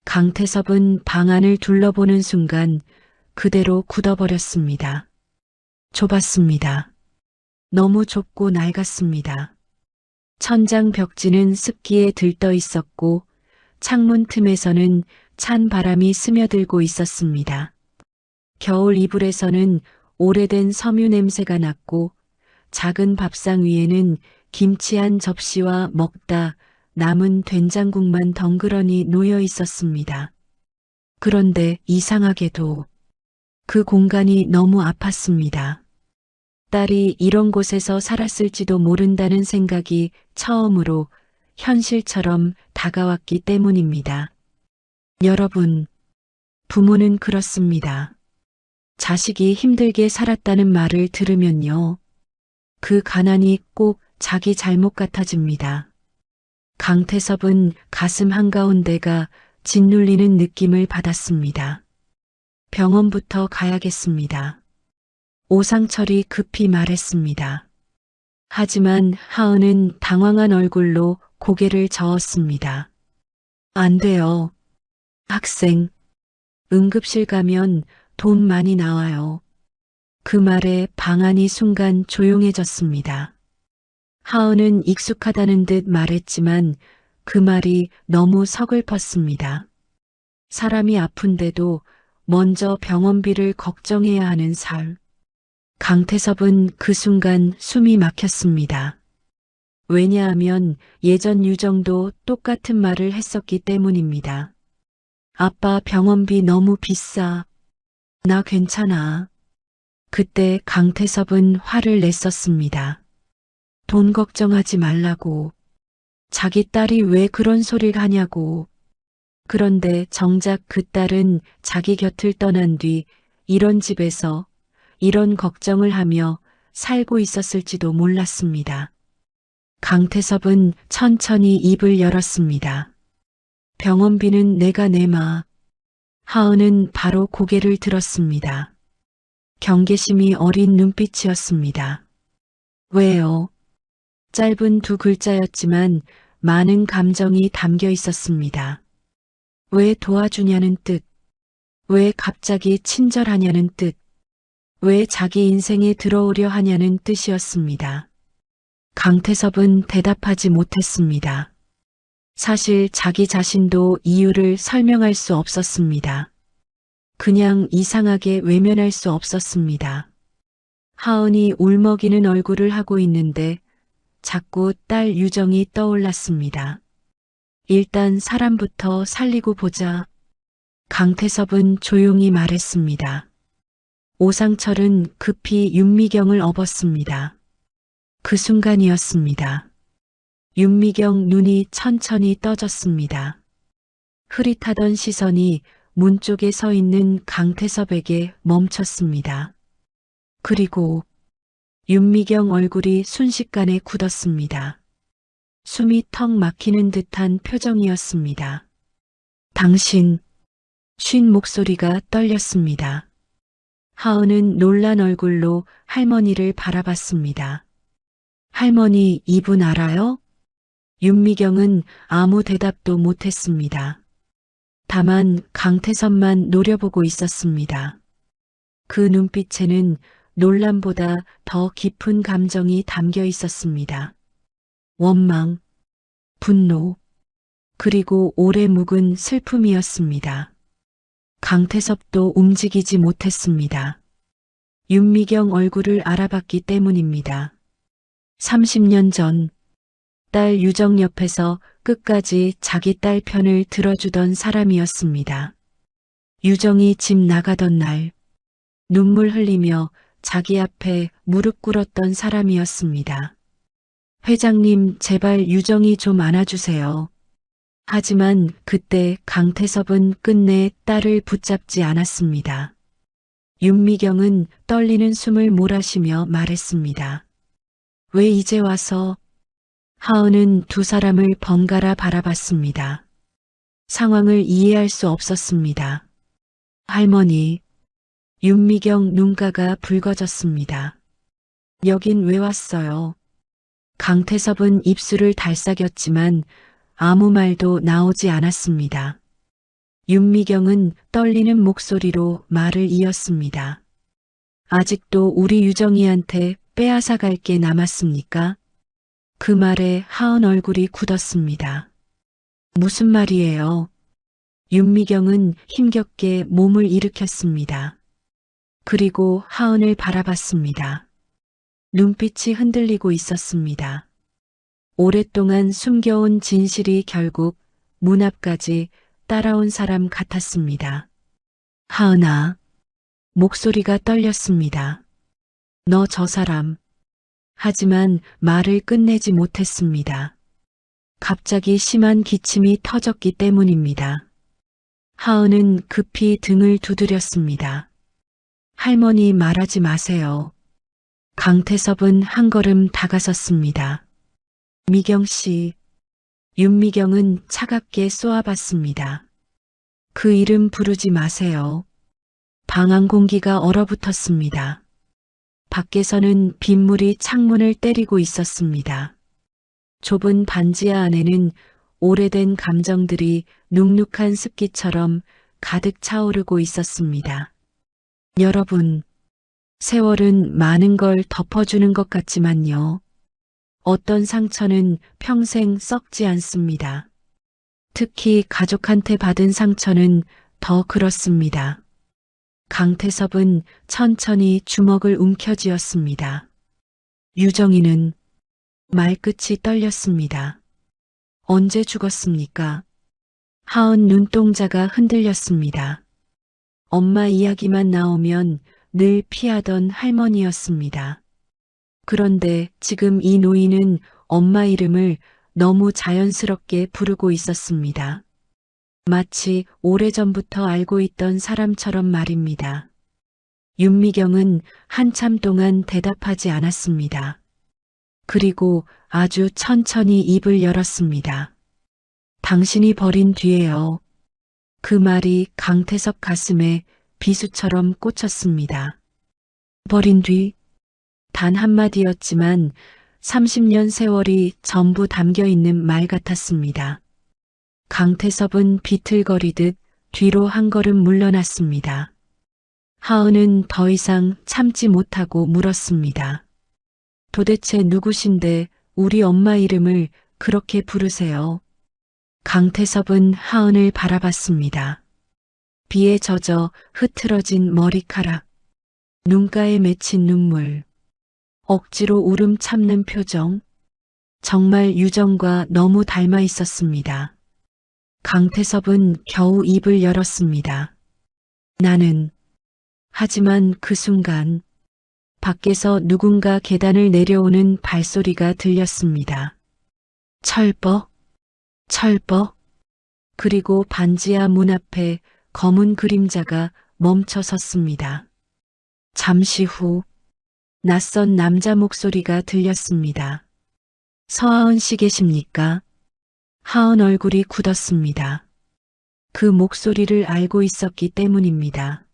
강태섭은 방 안을 둘러보는 순간 그대로 굳어버렸습니다. 좁았습니다. 너무 좁고 낡았습니다. 천장 벽지는 습기에 들떠 있었고 창문 틈에서는 찬 바람이 스며들고 있었습니다. 겨울 이불에서는 오래된 섬유 냄새가 났고 작은 밥상 위에는 김치 한 접시와 먹다 남은 된장국만 덩그러니 놓여 있었습니다. 그런데 이상하게도 그 공간이 너무 아팠습니다. 딸이 이런 곳에서 살았을지도 모른다는 생각이 처음으로 현실처럼 다가왔기 때문입니다. 여러분, 부모는 그렇습니다. 자식이 힘들게 살았다는 말을 들으면요. 그 가난이 꼭 자기 잘못 같아집니다. 강태섭은 가슴 한가운데가 짓눌리는 느낌을 받았습니다. 병원부터 가야겠습니다. 오상철이 급히 말했습니다. 하지만 하은은 당황한 얼굴로 고개를 저었습니다. 안 돼요. 학생, 응급실 가면 돈 많이 나와요. 그 말에 방 안이 순간 조용해졌습니다. 하은은 익숙하다는 듯 말했지만 그 말이 너무 서글펐습니다. 사람이 아픈데도 먼저 병원비를 걱정해야 하는 삶. 강태섭은 그 순간 숨이 막혔습니다. 왜냐하면 예전 유정도 똑같은 말을 했었기 때문입니다. 아빠 병원비 너무 비싸. 나 괜찮아. 그때 강태섭은 화를 냈었습니다. 돈 걱정하지 말라고. 자기 딸이 왜 그런 소리를 하냐고. 그런데 정작 그 딸은 자기 곁을 떠난 뒤 이런 집에서 이런 걱정을 하며 살고 있었을지도 몰랐습니다. 강태섭은 천천히 입을 열었습니다. 병원비는 내가 내마. 하은은 바로 고개를 들었습니다. 경계심이 어린 눈빛이었습니다. 왜요? 짧은 두 글자였지만 많은 감정이 담겨 있었습니다. 왜 도와주냐는 뜻, 왜 갑자기 친절하냐는 뜻, 왜 자기 인생에 들어오려 하냐는 뜻이었습니다. 강태섭은 대답하지 못했습니다. 사실 자기 자신도 이유를 설명할 수 없었습니다. 그냥 이상하게 외면할 수 없었습니다. 하은이 울먹이는 얼굴을 하고 있는데 자꾸 딸 유정이 떠올랐습니다. 일단 사람부터 살리고 보자. 강태섭은 조용히 말했습니다. 오상철은 급히 윤미경을 업었습니다. 그 순간이었습니다. 윤미경 눈이 천천히 떠졌습니다. 흐릿하던 시선이 문 쪽에 서 있는 강태섭에게 멈췄습니다. 그리고 윤미경 얼굴이 순식간에 굳었습니다. 숨이 턱 막히는 듯한 표정이었습니다. 당신, 쉰 목소리가 떨렸습니다. 하은은 놀란 얼굴로 할머니를 바라봤습니다. 할머니, 이분 알아요? 윤미경은 아무 대답도 못했습니다. 다만 강태섭만 노려보고 있었습니다. 그 눈빛에는 놀람보다 더 깊은 감정이 담겨 있었습니다. 원망, 분노, 그리고 오래 묵은 슬픔이었습니다. 강태섭도 움직이지 못했습니다. 윤미경 얼굴을 알아봤기 때문입니다. 30년 전 딸 유정 옆에서 끝까지 자기 딸 편을 들어주던 사람이었습니다. 유정이 집 나가던 날 눈물 흘리며 자기 앞에 무릎 꿇었던 사람이었습니다. 회장님, 제발 유정이 좀 안아주세요. 하지만 그때 강태섭은 끝내 딸을 붙잡지 않았습니다. 윤미경은 떨리는 숨을 몰아쉬며 말했습니다. 왜 이제 와서? 하은은 두 사람을 번갈아 바라봤습니다. 상황을 이해할 수 없었습니다. 할머니, 윤미경 눈가가 붉어졌습니다. 여긴 왜 왔어요? 강태섭은 입술을 달싹였지만 아무 말도 나오지 않았습니다. 윤미경은 떨리는 목소리로 말을 이었습니다. 아직도 우리 유정이한테 빼앗아갈 게 남았습니까? 그 말에 하은 얼굴이 굳었습니다. 무슨 말이에요? 윤미경은 힘겹게 몸을 일으켰습니다. 그리고 하은을 바라봤습니다. 눈빛이 흔들리고 있었습니다. 오랫동안 숨겨온 진실이 결국 문 앞까지 따라온 사람 같았습니다. 하은아, 목소리가 떨렸습니다. 너 저 사람. 하지만 말을 끝내지 못했습니다. 갑자기 심한 기침이 터졌기 때문입니다. 하은은 급히 등을 두드렸습니다. 할머니, 말하지 마세요. 강태섭은 한 걸음 다가섰습니다. 미경 씨. 윤미경은 차갑게 쏘아봤습니다. 그 이름 부르지 마세요. 방 안 공기가 얼어붙었습니다. 밖에서는 빗물이 창문을 때리고 있었습니다. 좁은 반지하 안에는 오래된 감정들이 눅눅한 습기처럼 가득 차오르고 있었습니다. 여러분, 세월은 많은 걸 덮어주는 것 같지만요. 어떤 상처는 평생 썩지 않습니다. 특히 가족한테 받은 상처는 더 그렇습니다. 강태섭은 천천히 주먹을 움켜쥐었습니다. 유정이는 말끝이 떨렸습니다. 언제 죽었습니까? 하은 눈동자가 흔들렸습니다. 엄마 이야기만 나오면 늘 피하던 할머니였습니다. 그런데 지금 이 노인은 엄마 이름을 너무 자연스럽게 부르고 있었습니다. 마치 오래전부터 알고 있던 사람처럼 말입니다. 윤미경은 한참 동안 대답하지 않았습니다. 그리고 아주 천천히 입을 열었습니다. 당신이 버린 뒤에요. 그 말이 강태섭 가슴에 비수처럼 꽂혔습니다. 버린 뒤? 단 한마디였지만 30년 세월이 전부 담겨 있는 말 같았습니다. 강태섭은 비틀거리듯 뒤로 한 걸음 물러났습니다. 하은은 더 이상 참지 못하고 물었습니다. 도대체 누구신데 우리 엄마 이름을 그렇게 부르세요? 강태섭은 하은을 바라봤습니다. 비에 젖어 흐트러진 머리카락, 눈가에 맺힌 눈물, 억지로 울음 참는 표정, 정말 유정과 너무 닮아 있었습니다. 강태섭은 겨우 입을 열었습니다. 나는. 하지만 그 순간 밖에서 누군가 계단을 내려오는 발소리가 들렸습니다. 철벅, 철벅. 그리고 반지하 문 앞에 검은 그림자가 멈춰 섰습니다. 잠시 후 낯선 남자 목소리가 들렸습니다. 서하은 씨 계십니까? 하은 얼굴이 굳었습니다. 그 목소리를 알고 있었기 때문입니다.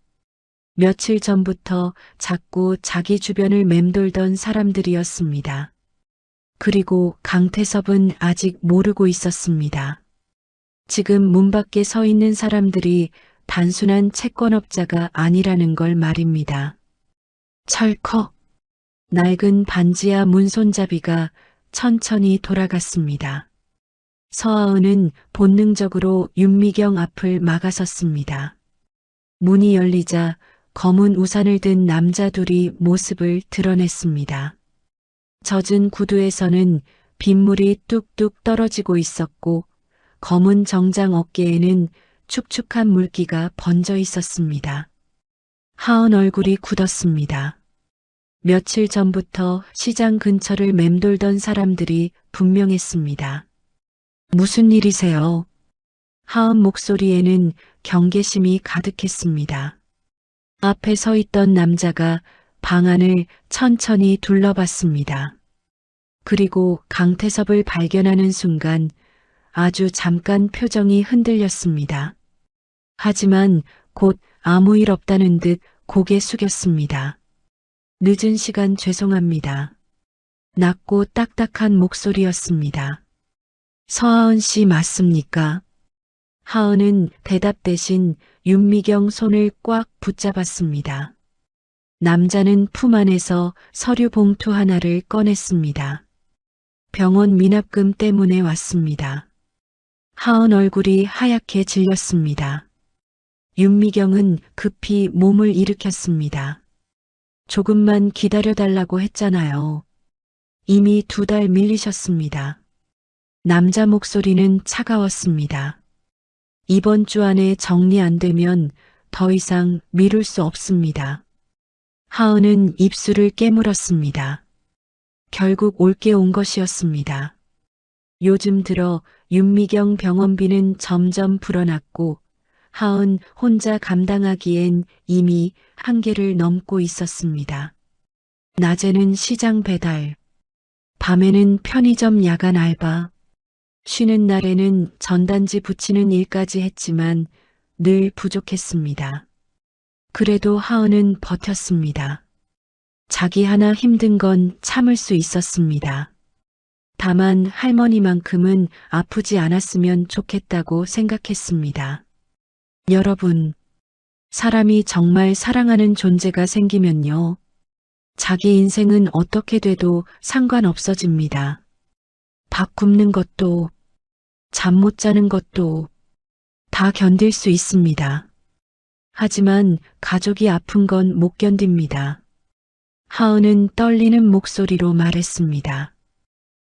며칠 전부터 자꾸 자기 주변을 맴돌던 사람들이었습니다. 그리고 강태섭은 아직 모르고 있었습니다. 지금 문 밖에 서 있는 사람들이 단순한 채권업자가 아니라는 걸 말입니다. 철컥. 낡은 반지하 문 손잡이가 천천히 돌아갔습니다. 서하은은 본능적으로 윤미경 앞을 막아섰습니다. 문이 열리자 검은 우산을 든 남자 둘이 모습을 드러냈습니다. 젖은 구두에서는 빗물이 뚝뚝 떨어지고 있었고 검은 정장 어깨에는 축축한 물기가 번져 있었습니다. 하은 얼굴이 굳었습니다. 며칠 전부터 시장 근처를 맴돌던 사람들이 분명했습니다. 무슨 일이세요? 하은 목소리에는 경계심이 가득했습니다. 앞에 서 있던 남자가 방 안을 천천히 둘러봤습니다. 그리고 강태섭을 발견하는 순간 아주 잠깐 표정이 흔들렸습니다. 하지만 곧 아무 일 없다는 듯 고개 숙였습니다. 늦은 시간 죄송합니다. 낮고 딱딱한 목소리였습니다. 서하은 씨 맞습니까? 하은은 대답 대신 윤미경 손을 꽉 붙잡았습니다. 남자는 품 안에서 서류 봉투 하나를 꺼냈습니다. 병원 미납금 때문에 왔습니다. 하은 얼굴이 하얗게 질렸습니다. 윤미경은 급히 몸을 일으켰습니다. 조금만 기다려달라고 했잖아요. 이미 2달 밀리셨습니다. 남자 목소리는 차가웠습니다. 이번 주 안에 정리 안 되면 더 이상 미룰 수 없습니다. 하은은 입술을 깨물었습니다. 결국 올게 온 것이었습니다. 요즘 들어 윤미경 병원비는 점점 불어났고 하은 혼자 감당하기엔 이미 한계를 넘고 있었습니다. 낮에는 시장 배달, 밤에는 편의점 야간 알바, 쉬는 날에는 전단지 붙이는 일까지 했지만 늘 부족했습니다. 그래도 하은은 버텼습니다. 자기 하나 힘든 건 참을 수 있었습니다. 다만 할머니만큼은 아프지 않았으면 좋겠다고 생각했습니다. 여러분, 사람이 정말 사랑하는 존재가 생기면요. 자기 인생은 어떻게 돼도 상관없어집니다. 밥 굶는 것도, 잠 못 자는 것도 다 견딜 수 있습니다. 하지만 가족이 아픈 건 못 견딥니다. 하은은 떨리는 목소리로 말했습니다.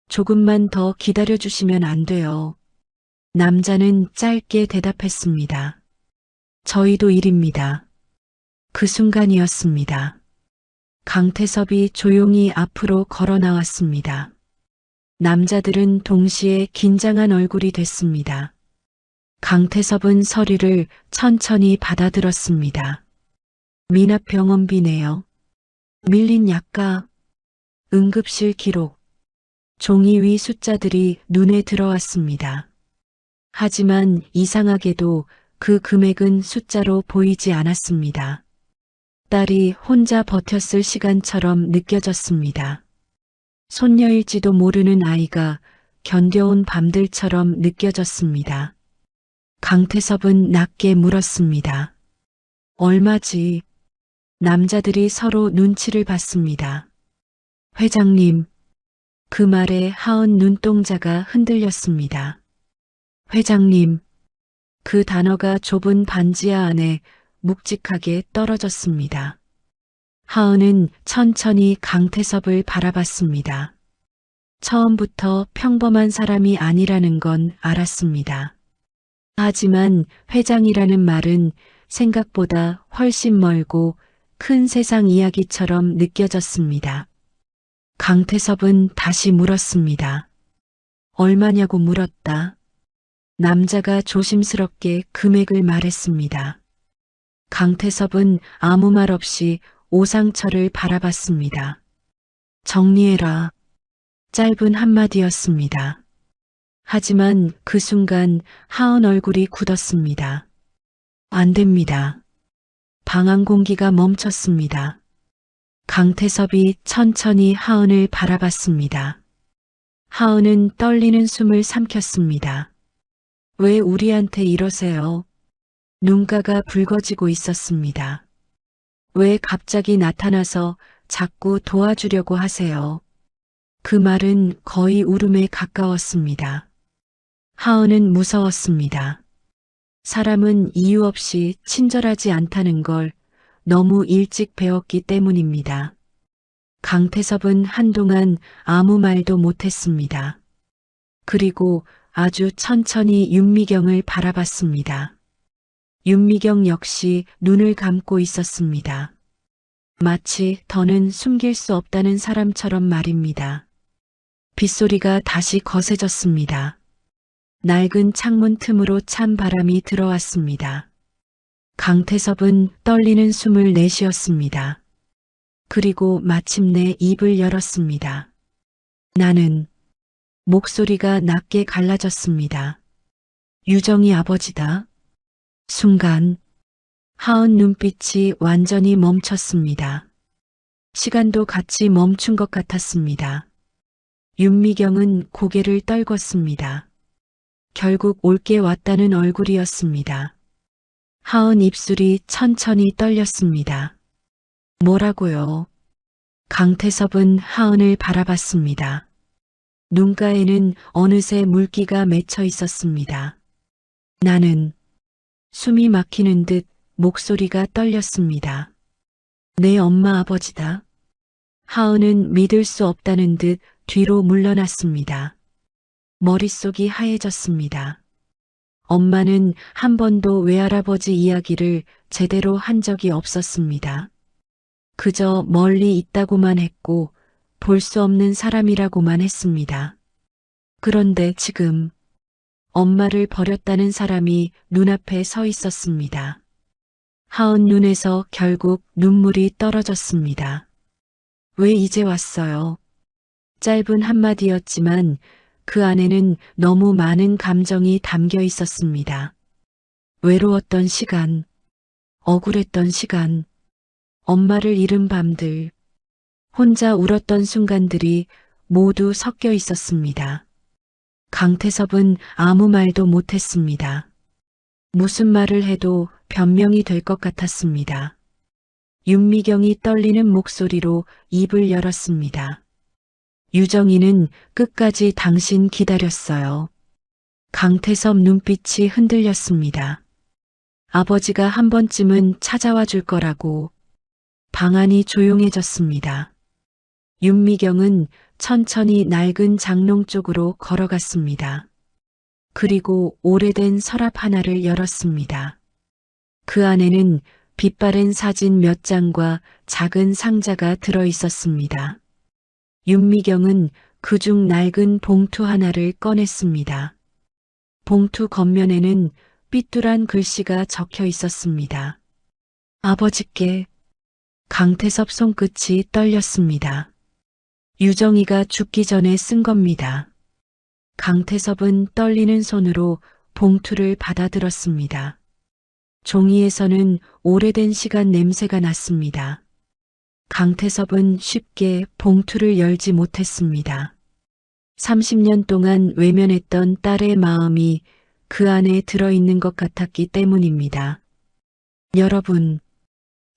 조금만 더 기다려주시면 안 돼요. 남자는 짧게 대답했습니다. 저희도 일입니다. 그 순간이었습니다. 강태섭이 조용히 앞으로 걸어 나왔습니다. 남자들은 동시에 긴장한 얼굴이 됐습니다. 강태섭은 서류를 천천히 받아들었습니다. 미납병원비네요. 밀린 약가, 응급실 기록, 종이 위 숫자들이 눈에 들어왔습니다. 하지만 이상하게도 그 금액은 숫자로 보이지 않았습니다. 딸이 혼자 버텼을 시간처럼 느껴졌습니다. 손녀일지도 모르는 아이가 견뎌온 밤들처럼 느껴졌습니다. 강태섭은 낮게 물었습니다. 얼마지? 남자들이 서로 눈치를 봤습니다. 회장님. 그 말에 하은 눈동자가 흔들렸습니다. 회장님. 그 단어가 좁은 반지하 안에 묵직하게 떨어졌습니다. 하은은 천천히 강태섭을 바라봤습니다. 처음부터 평범한 사람이 아니라는 건 알았습니다. 하지만 회장이라는 말은 생각보다 훨씬 멀고 큰 세상 이야기처럼 느껴졌습니다. 강태섭은 다시 물었습니다. 얼마냐고 물었다. 남자가 조심스럽게 금액을 말했습니다. 강태섭은 아무 말 없이 오상철을 바라봤습니다. 정리해라. 짧은 한마디였습니다. 하지만 그 순간 하은 얼굴이 굳었습니다. 안 됩니다. 방안 공기가 멈췄습니다. 강태섭이 천천히 하은을 바라봤습니다. 하은은 떨리는 숨을 삼켰습니다. 왜 우리한테 이러세요? 눈가가 붉어지고 있었습니다. 왜 갑자기 나타나서 자꾸 도와주려고 하세요? 그 말은 거의 울음에 가까웠습니다. 하은은 무서웠습니다. 사람은 이유 없이 친절하지 않다는 걸 너무 일찍 배웠기 때문입니다. 강태섭은 한동안 아무 말도 못했습니다. 그리고 아주 천천히 윤미경을 바라봤습니다. 윤미경 역시 눈을 감고 있었습니다. 마치 더는 숨길 수 없다는 사람처럼 말입니다. 빗소리가 다시 거세졌습니다. 낡은 창문 틈으로 찬 바람이 들어왔습니다. 강태섭은 떨리는 숨을 내쉬었습니다. 그리고 마침내 입을 열었습니다. 나는 목소리가 낮게 갈라졌습니다. 유정이 아버지다. 순간 하은 눈빛이 완전히 멈췄습니다. 시간도 같이 멈춘 것 같았습니다. 윤미경은 고개를 떨궜습니다. 결국 올게 왔다는 얼굴이었습니다. 하은 입술이 천천히 떨렸습니다. 뭐라고요? 강태섭은 하은을 바라봤습니다. 눈가에는 어느새 물기가 맺혀 있었습니다. 나는 숨이 막히는 듯 목소리가 떨렸습니다. 내 엄마 아버지다. 하은은 믿을 수 없다는 듯 뒤로 물러났습니다. 머릿속이 하얘졌습니다. 엄마는 한 번도 외할아버지 이야기를 제대로 한 적이 없었습니다. 그저 멀리 있다고만 했고 볼 수 없는 사람이라고만 했습니다. 그런데 지금 엄마를 버렸다는 사람이 눈앞에 서 있었습니다. 하은 눈에서 결국 눈물이 떨어졌습니다. 왜 이제 왔어요? 짧은 한마디였지만 그 안에는 너무 많은 감정이 담겨 있었습니다. 외로웠던 시간, 억울했던 시간, 엄마를 잃은 밤들, 혼자 울었던 순간들이 모두 섞여 있었습니다. 강태섭은 아무 말도 못했습니다. 무슨 말을 해도 변명이 될 것 같았습니다. 윤미경이 떨리는 목소리로 입을 열었습니다. 유정이는 끝까지 당신 기다렸어요. 강태섭 눈빛이 흔들렸습니다. 아버지가 한 번쯤은 찾아와 줄 거라고. 방안이 조용해졌습니다. 윤미경은 천천히 낡은 장롱 쪽으로 걸어갔습니다. 그리고 오래된 서랍 하나를 열었습니다. 그 안에는 빛바랜 사진 몇 장과 작은 상자가 들어 있었습니다. 윤미경은 그중 낡은 봉투 하나를 꺼냈습니다. 봉투 겉면에는 삐뚤한 글씨가 적혀 있었습니다. 아버지께. 강태섭 손끝이 떨렸습니다. 유정이가 죽기 전에 쓴 겁니다. 강태섭은 떨리는 손으로 봉투를 받아들었습니다. 종이에서는 오래된 시간 냄새가 났습니다. 강태섭은 쉽게 봉투를 열지 못했습니다. 30년 동안 외면했던 딸의 마음이 그 안에 들어있는 것 같았기 때문입니다. 여러분,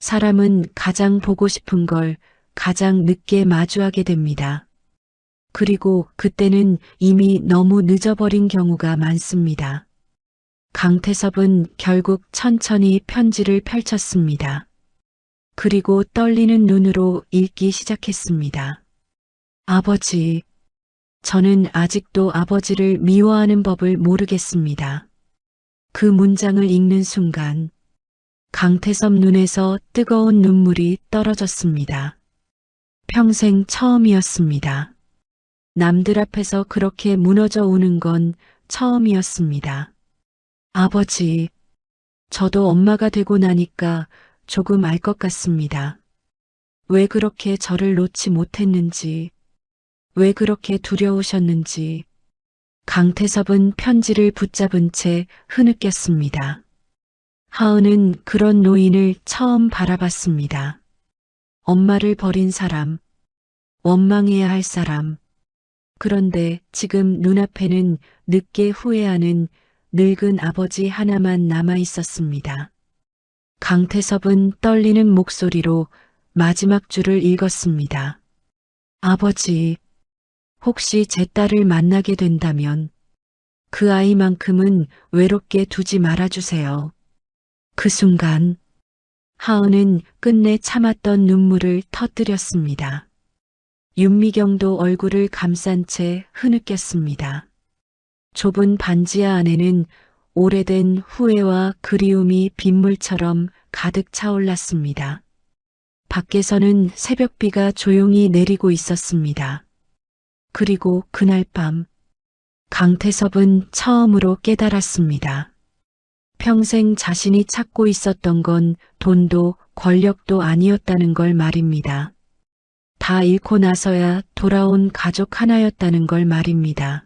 사람은 가장 보고 싶은 걸 가장 늦게 마주하게 됩니다. 그리고 그때는 이미 너무 늦어버린 경우가 많습니다. 강태섭은 결국 천천히 편지를 펼쳤습니다. 그리고 떨리는 눈으로 읽기 시작했습니다. 아버지, 저는 아직도 아버지를 미워하는 법을 모르겠습니다. 그 문장을 읽는 순간 강태섭 눈에서 뜨거운 눈물이 떨어졌습니다. 평생 처음이었습니다. 남들 앞에서 그렇게 무너져 우는 건 처음이었습니다. 아버지, 저도 엄마가 되고 나니까 조금 알 것 같습니다. 왜 그렇게 저를 놓지 못했는지, 왜 그렇게 두려우셨는지. 강태섭은 편지를 붙잡은 채 흐느꼈습니다. 하은은 그런 노인을 처음 바라봤습니다. 엄마를 버린 사람, 원망해야 할 사람. 그런데 지금 눈앞에는 늦게 후회하는 늙은 아버지 하나만 남아 있었습니다. 강태섭은 떨리는 목소리로 마지막 줄을 읽었습니다. 아버지, 혹시 제 딸을 만나게 된다면 그 아이만큼은 외롭게 두지 말아주세요. 그 순간 하은은 끝내 참았던 눈물을 터뜨렸습니다. 윤미경도 얼굴을 감싼 채 흐느꼈습니다. 좁은 반지하 안에는 오래된 후회와 그리움이 빗물처럼 가득 차올랐습니다. 밖에서는 새벽비가 조용히 내리고 있었습니다. 그리고 그날 밤 강태섭은 처음으로 깨달았습니다. 평생 자신이 찾고 있었던 건 돈도 권력도 아니었다는 걸 말입니다. 다 잃고 나서야 돌아온 가족 하나였다는 걸 말입니다.